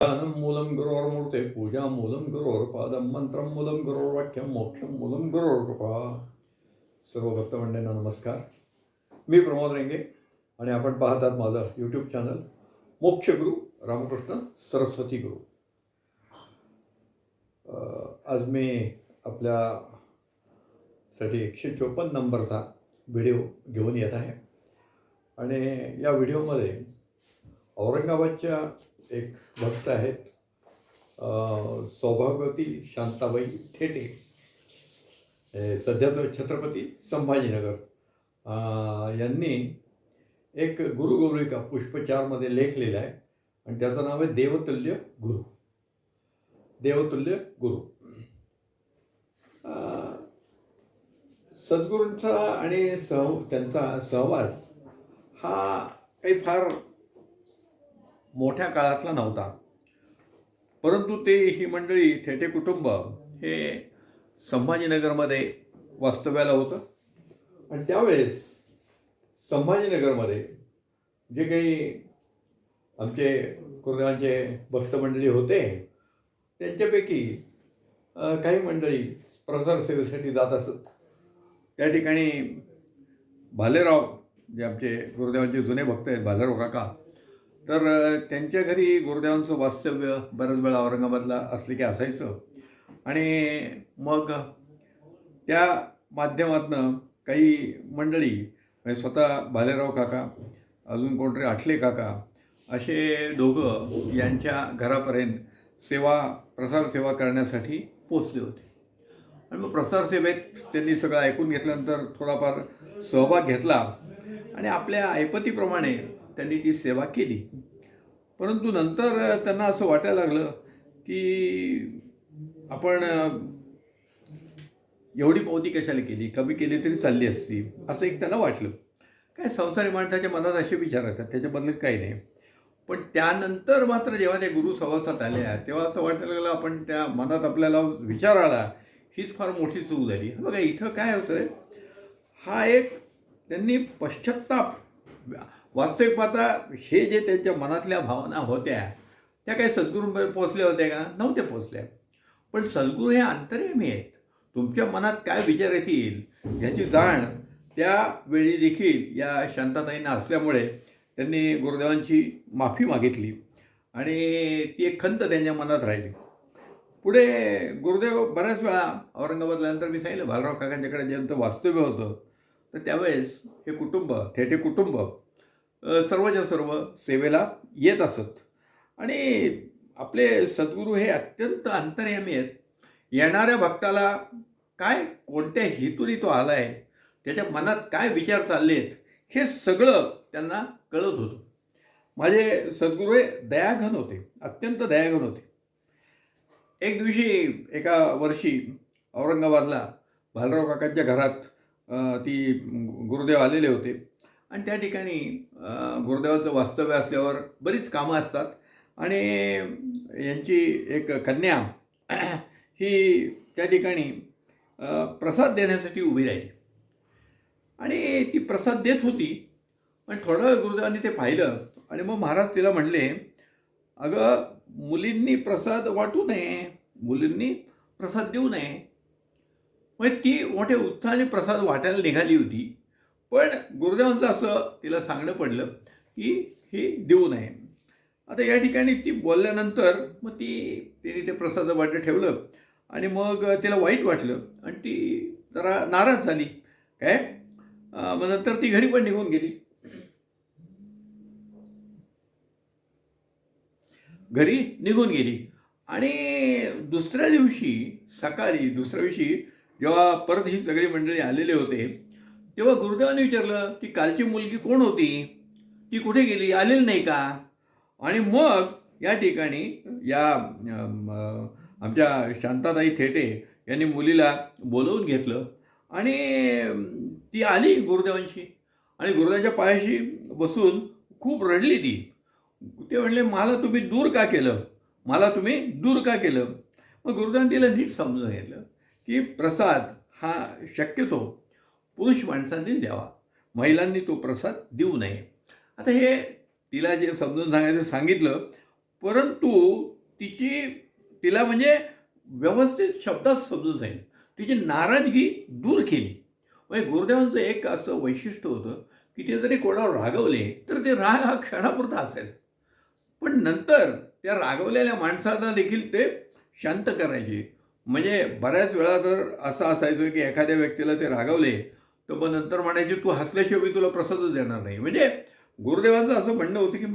ध्यानं मूलं गुरोर्मूर्ते पूजा मूलं गुरोर्पादं मंत्रं मूलं गुरोर्वाक्यं मोक्षं मूलं गुरोर्कृपा. सर्व भक्तमंडळींना नमस्कार. मी प्रमोद रेंगे आणि आपण पाहतात माझं यूट्यूब चॅनल मोक्षगुरू रामकृष्ण सरस्वती गुरु. आज मी आपल्यासाठी 154 नंबरचा व्हिडिओ घेऊन येत आहे आणि या व्हिडिओमध्ये औरंगाबादच्या एक भक्त आहेत सौभाग्यवती शांताबाई थेटे, सध्याचं छत्रपती संभाजीनगर, यांनी एक गुरुगौरिका पुष्पचारमध्ये लेख लिहिला आहे आणि त्याचं नाव आहे देवतुल्य गुरु. देवतुल्य गुरु. सद्गुरूंचा आणि त्यांचा सहवास हा काही फार मोठ्या काळातला नव्हता, परंतु ही मंडळी थेटे कुटुंब हे संभाजीनगरमध्ये वास्तव्याला होतं आणि त्यावेळेस संभाजीनगरमध्ये जे काही आमचे गुरुदेवांचे भक्तमंडळी होते त्यांच्यापैकी काही मंडळी प्रसार सेवेसाठी जात असत. त्या ठिकाणी भालेराव, जे आमचे गुरुदेवांचे जुने भक्त आहेत, भालेराव काका, तर त्यांच्या घरी गुरुदेवांचं वास्तव्य बऱ्याच वेळा औरंगाबादला असले की असायचं आणि मग त्या माध्यमातनं काही मंडळी म्हणजे स्वतः भालेराव काका, अजून कोणतरी आठले काका, असे दोघं यांच्या घरापर्यंत प्रसार सेवा करण्यासाठी पोचले होते. आणि मग प्रसार सेवेत त्यांनी सगळं ऐकून घेतल्यानंतर थोडाफार सहभाग घेतला आणि आपल्या ऐपतीप्रमाणे त्यांनी ती सेवा केली. परंतु नंतर त्यांना असं वाटायला लागलं की आपण एवढी पावती कशाला केली, कमी केली तरी चालली असती, असं एक त्यांना वाटलं. काय संसारी माणसाच्या मनात असे विचार येतात, त्याच्याबद्दल काही नाही. पण त्यानंतर मात्र जेव्हा त्या गुरु सहवासात आल्या तेव्हा असं वाटायला लागलं आपण त्या मनात आपल्याला विचार आला, हीच फार मोठी चूक झाली. बघा इथं काय होतंय, हा एक त्यांनी पश्चात्ताप, वास्तविक पाहता हे जे त्यांच्या मनातल्या भावना होत्या त्या काही सद्गुरूंपर्यंत पोचल्या होत्या का? नव्हत्या पोचल्या. पण सद्गुरू हे अंतर्यामी आहेत. तुमच्या मनात काय विचार येतील ह्याची जाण त्यावेळी देखील या शांताताईंना असल्यामुळे त्यांनी गुरुदेवांची माफी मागितली आणि ती एक खंत त्यांच्या मनात राहिली. पुढे गुरुदेव बऱ्याच वेळा औरंगाबादल्यानंतर मी सांगितलं भालराव काकांच्याकडे ज्यांचं वास्तव्य होतं, तर त्यावेळेस हे कुटुंब, थेटे कुटुंब, सर्वच्या सर्व सेवेला येत असत. आणि आपले सद्गुरू हे अत्यंत अंतर्यामी आहेत. येणाऱ्या भक्ताला काय, कोणत्या हेतूने तो आला आहे, त्याच्या मनात काय विचार चालले आहेत, हे सगळं त्यांना कळत होतं. माझे सद्गुरू हे दयाघन होते, अत्यंत दयाघन होते. एक दिवशी एका वर्षी औरंगाबादला भालराव काकांच्या घरात ती गुरुदेव आलेले होते आणि त्या ठिकाणी गुरुदेवाचं वास्तव्य असल्यावर बरीच कामं असतात आणि यांची एक कन्या ही त्या ठिकाणी प्रसाद देण्यासाठी उभी राहिली आणि ती प्रसाद देत होती. पण थोडं गुरुदेवांनी ते पाहिलं आणि मग महाराज तिला म्हणले, अगं मुलींनी प्रसाद वाटू नये, मुलींनी प्रसाद देऊ नये. म्हणजे ती मोठ्या उत्साहाने प्रसाद वाटायला निघाली होती, पण गुरुदेवांचं असं तिला सांगणं पडलं की हे देऊ नये. आता या ठिकाणी ती बोलल्यानंतर मग तिने ते प्रसाद वाटं ठेवलं आणि मग तिला वाईट वाटलं आणि ती जरा नाराज झाली. काय मग नंतर ती घरी पण निघून गेली. घरी निघून गेली आणि दुसऱ्या दिवशी जेव्हा परत ही सगळी मंडळी आलेले होते तेव्हा गुरुदेवांनी विचारलं की कालची मुलगी कोण होती, ती कुठे गेली, आलेली नाही का? आणि मग या ठिकाणी या आमच्या शांताताई थेटे यांनी मुलीला बोलवून घेतलं आणि ती आली गुरुदेवांशी आणि गुरुदेवांच्या पायाशी बसून खूप रडली ती. ते म्हणले, मला तुम्ही दूर का केलं, मला तुम्ही दूर का केलं? मग गुरुदेवांनी तिला नीट समजून घेतलं की प्रसाद हा शक्यतो पुरुष माणसांनी द्यावा, महिलांनी तो प्रसाद देऊ नये. आता हे तिला जे समजून सांगायचं सांगितलं, परंतु तिला म्हणजे व्यवस्थित शब्दात समजून सांगितलं. तिची नाराजगी दूर केली. म्हणजे गुरुदेवांचं एक असं वैशिष्ट्य होतं, की ते जरी कोणावर रागवले, तर ते राग हा क्षणापुरता असायचा. पण नंतर त्या रागवलेल्या माणसाला देखील ते शांत करायचे. म्हणजे बऱ्याच वेळा तर असं असायचं, की एखाद्या व्यक्तीला ते रागवले, तर मग नंतर म्हणायचे, "तू हसल्याशिवाय मी तुला प्रसादच देणार नाही." म्हणजे गुरुदेवांचं असं म्हणणं होतं, की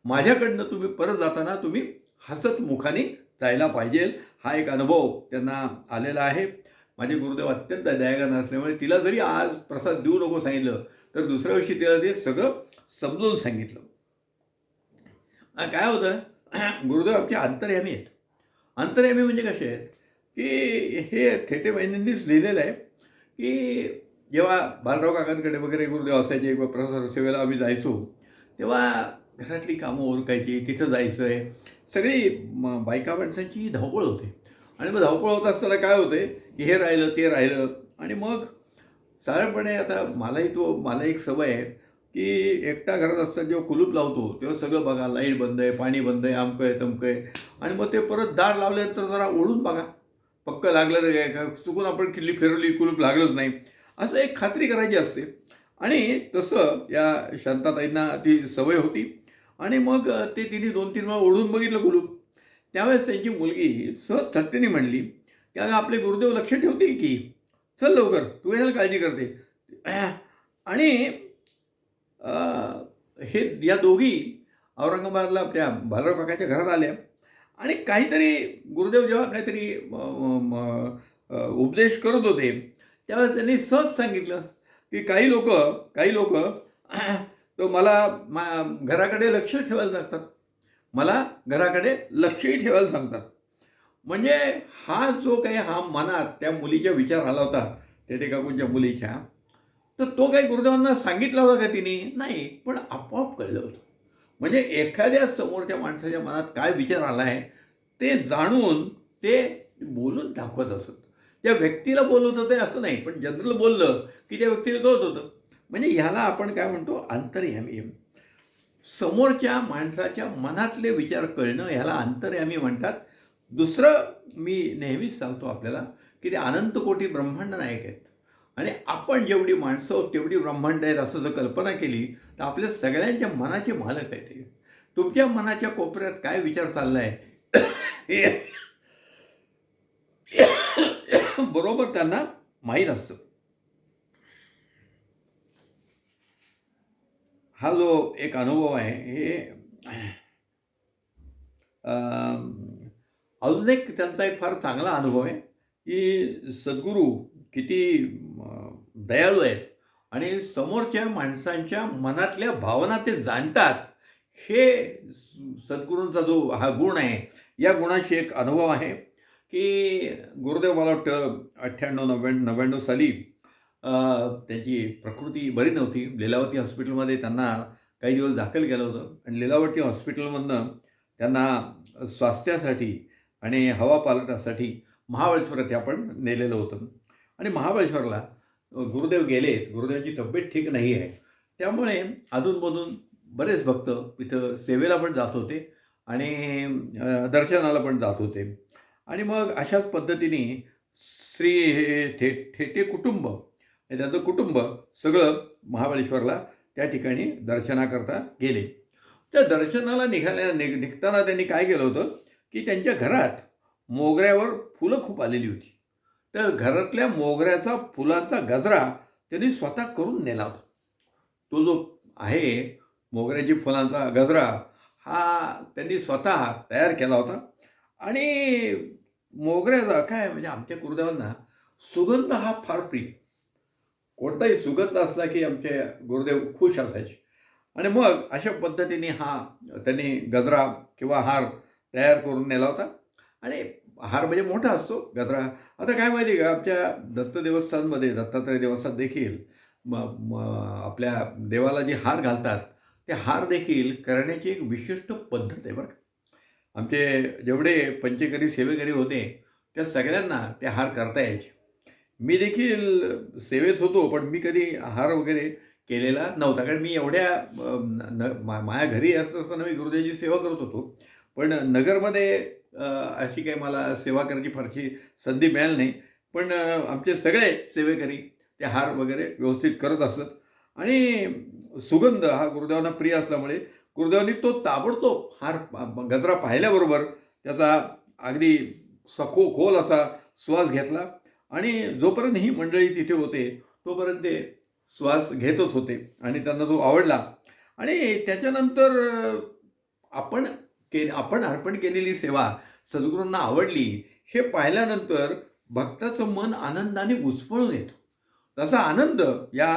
माझ्याकडनं तुम्ही परत जाताना तुम्ही हसत मुखाने जायला पाहिजे. हा एक अनुभव त्यांना आलेला आहे. माझे गुरुदेव अत्यंत दयावान असल्यामुळे तिला जरी आज प्रसाद देऊ नको सांगितलं, तर दुसऱ्या दिवशी तिला ते सगळं समजून सांगितलं. काय होतं गुरुदेव आमचे अंतर्यामी आहेत. अंतर्यामी म्हणजे कसे आहेत, की हे थेटे बहिणींनीच लिहिलेलं आहे, की जेव्हा बालराव काकांकडे वगैरे गुरुदेव असायचे किंवा प्रसाद सेवेला आम्ही जायचो, तेव्हा घरातली कामं उरकायची, तिथं जायचं आहे. सगळी बायका माणसांची धावपळ होते आणि मग धावपळ होत असताना काय होते, की हे राहिलं, ते राहिलं आणि मग साधारणपणे आता मला एक सवय आहे, की एकटा घरात असताना जेव्हा कुलूप लावतो, तेव्हा सगळं बघा, लाईट बंद आहे, पाणी बंद आहे, अमकं आहे, तमकं आहे आणि मग ते परत दार लावल्यानंतर जरा ओढून बघा. पक्कं लागलं तर काय का चुकून आपण किल्ली फिरवली, कुलूप लागलंच नाही. असं एक खात्री करायची असते आणि तसं या शांताताईंना ती सवय होती आणि मग ते तिने 2-3 वेळा ओढून बघितलं कुलूप. त्यावेळेस त्यांची मुलगी सहज थट्टेने म्हणली, की "अगं आपले गुरुदेव लक्ष ठेवतील की. चल लवकर, तू कशाला काळजी करते?" आणि हे या दोघी औरंगाबादला त्या बालराव काकाच्या घरात आल्या आणि काहीतरी गुरुदेव जेव्हा काहीतरी उपदेश करत होते, त्यावेळेस त्यांनी सहज सांगितलं, की काही लोकं तर मला घराकडे लक्ष ठेवायला सांगतात. मला घराकडे लक्षही ठेवायला सांगतात. म्हणजे हा जो काही हा मनात त्या मुलीचा विचार आला होता, टेटे काकूंच्या मुलीच्या, तर तो काही गुरुदेवांना सांगितला होता का तिने? नाही. पण आपोआप कळलं होतं. म्हणजे एखाद्या समोरच्या माणसाच्या मनात काय विचार आला आहे, ते जाणून ते बोलून दाखवत असत. त्या व्यक्तीला बोलत होते असं नाही, पण जनरल बोललं, की त्या व्यक्तीला कळत होतं. म्हणजे ह्याला आपण काय म्हणतो अंतर्यामी. समोरच्या माणसाच्या मनातले विचार कळणं ह्याला अंतर्यामी म्हणतात. दुसरं मी नेहमीच सांगतो आपल्याला, की ते अनंत कोटी ब्रह्मांड नायक आहेत आणि आपण जेवढी माणसं आहोत तेवढी ब्रह्मांड आहेत असं जर कल्पना केली, तर आपल्या सगळ्यांच्या मनाचे मालक आहेत ते. तुमच्या मनाच्या कोपऱ्यात काय विचार चालला आहे हे बरोबर त्यांना माहीत असतं. हा जो एक अनुभव आहे हे अजून एक त्यांचा एक फार चांगला अनुभव आहे, की सद्गुरू किती दयाळू आहेत आणि समोरच्या माणसांच्या मनातल्या भावना ते जाणतात. हे सद्गुरूंचा जो हा गुण आहे, या गुणाशी एक अनुभव आहे, की गुरुदेव मला वाटतं 98-99 साली अ, त्याची प्रकृती बरी नव्हती. लीलावती हॉस्पिटलमध्ये त्यांना काही दिवस दाखल केलं होतं आणि लीलावती हॉस्पिटलमधनं त्यांना स्वास्थ्यासाठी आणि हवापालटासाठी महाबळेश्वरात आपण नेलेलं होतं आणि महाबळेश्वरला गुरुदेव गेलेत. गुरुदेवांची तब्येत ठीक नाही आहे. त्यामुळे अधूनमधून बरेच भक्त तिथं सेवेला पण जात होते आणि दर्शनाला पण जात होते आणि मग अशाच पद्धतीने श्री हे थेटे कुटुंब आणि त्याचं कुटुंब सगळं महाबळेश्वरला त्या ठिकाणी दर्शनाकरता गेले. त्या दर्शनाला निघताना त्यांनी काय केलं होतं, की त्यांच्या घरात मोगऱ्यावर फुलं खूप आलेली होती. त्या घरातल्या मोगऱ्याचा फुलांचा गजरा त्यांनी स्वतः करून नेला होता. तो जो आहे मोगऱ्याची फुलांचा गजरा, हा त्यांनी स्वतः तयार केला होता आणि मोगऱ्याचा काय म्हणजे आमच्या गुरुदेवांना सुगंध हा फार प्रिय. कोणताही सुगंध असला की आमचे गुरुदेव खुश असायचे आणि मग अशा पद्धतीने त्यांनी गजरा किंवा हार तयार करून नेला होता आणि हार म्हणजे मोठा असतो गजरा. आता काय माहिती आहे का, आमच्या दत्त देवस्थानमध्ये दत्तात्रय देवस्थान देखील म म आपल्या देवाला जे हार घालतात, ते हार देखील करण्याची एक विशिष्ट पद्धत आहे बरं का. आमचे जेवढे पंचकरी सेवेकरी होते, त्या सगळ्यांना ते हार करता यायचे. मी देखील सेवेत होतो, पण मी कधी हार वगैरे केलेला नव्हता. कारण मी एवढ्या माझ्या घरी असताना मी गुरुदेवाची सेवा करत होतो. पण नगरमध्ये अशी काही मला सेवा करायची फारशी संधी मिळाली नाही. पण आमचे सगळे सेवेकरी ते हार वगैरे व्यवस्थित करत असत आणि सुगंध हा गुरुदेवांना प्रिय असल्यामुळे गुरुदेवांनी तो ताबडतोब हार गजरा पाहिल्याबरोबर त्याचा अगदी खोल असा श्वास घेतला आणि जोपर्यंत ही मंडळी तिथे होते तोपर्यंत ते श्वास घेतच होते आणि त्यांना तो आवडला. आणि त्याच्यानंतर आपण अर्पण केलेली सेवा सद्गुरूंना आवडली हे पाहिल्यानंतर भक्ताचं मन आनंदाने उचफळून येतं. तसा आनंद या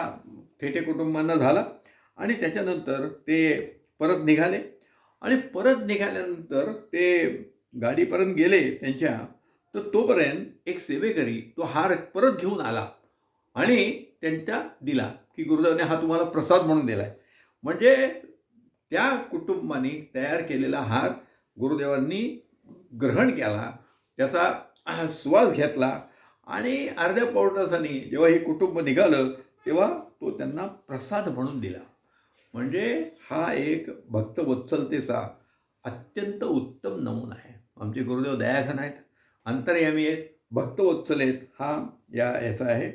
थेटे कुटुंबांना झाला आणि त्याच्यानंतर ते परत निघाले आणि परत निघाल्यानंतर ते गाडीपर्यंत गेले त्यांच्या. तर तोपर्यंत एक सेवेकरी तो हार परत घेऊन आला आणि त्यांच्या दिला, की गुरुदेवाने हा तुम्हाला प्रसाद म्हणून दिलाय. म्हणजे त्या कुटुंबाने तयार केलेला हार गुरुदेवांनी ग्रहण केला, त्याचा श्वास घेतला आणि अर्ध्या पाऊण तासांनी जेव्हा हे कुटुंब निघालं तेव्हा तो त्यांना प्रसाद म्हणून दिला. म्हणजे हा एक भक्तवत्सलतेचा अत्यंत उत्तम नमुना आहे. आमचे गुरुदेव दयाघन आहेत, अंतर्यामी आहेत, भक्तवत्सल आहेत. हा याचा आहे.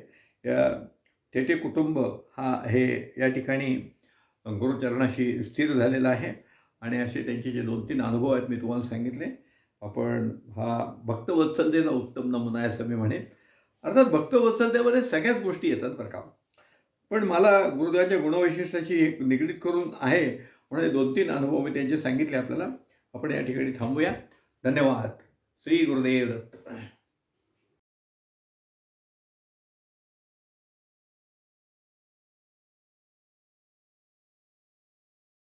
या थेटे कुटुंब हे या ठिकाणी गुरुचरणाशी स्थिर झालेलं आहे आणि असे त्यांचे जे 2-3 अनुभव आहेत मी तुम्हाला सांगितले. आपण हा भक्तवत्सलतेचा उत्तम नमुना आहे असं मी म्हणेन. अर्थात भक्तवत्सलतेमध्ये सगळ्याच गोष्टी येतात बरं का. पण मला गुरुदेवांच्या गुणवैशिष्ट्याशी एक निगडीत करून आहे म्हणून 2-3 अनुभव मी त्यांचे सांगितले आपल्याला. आपण या ठिकाणी थांबूया. धन्यवाद. श्री गुरुदेव दत्त.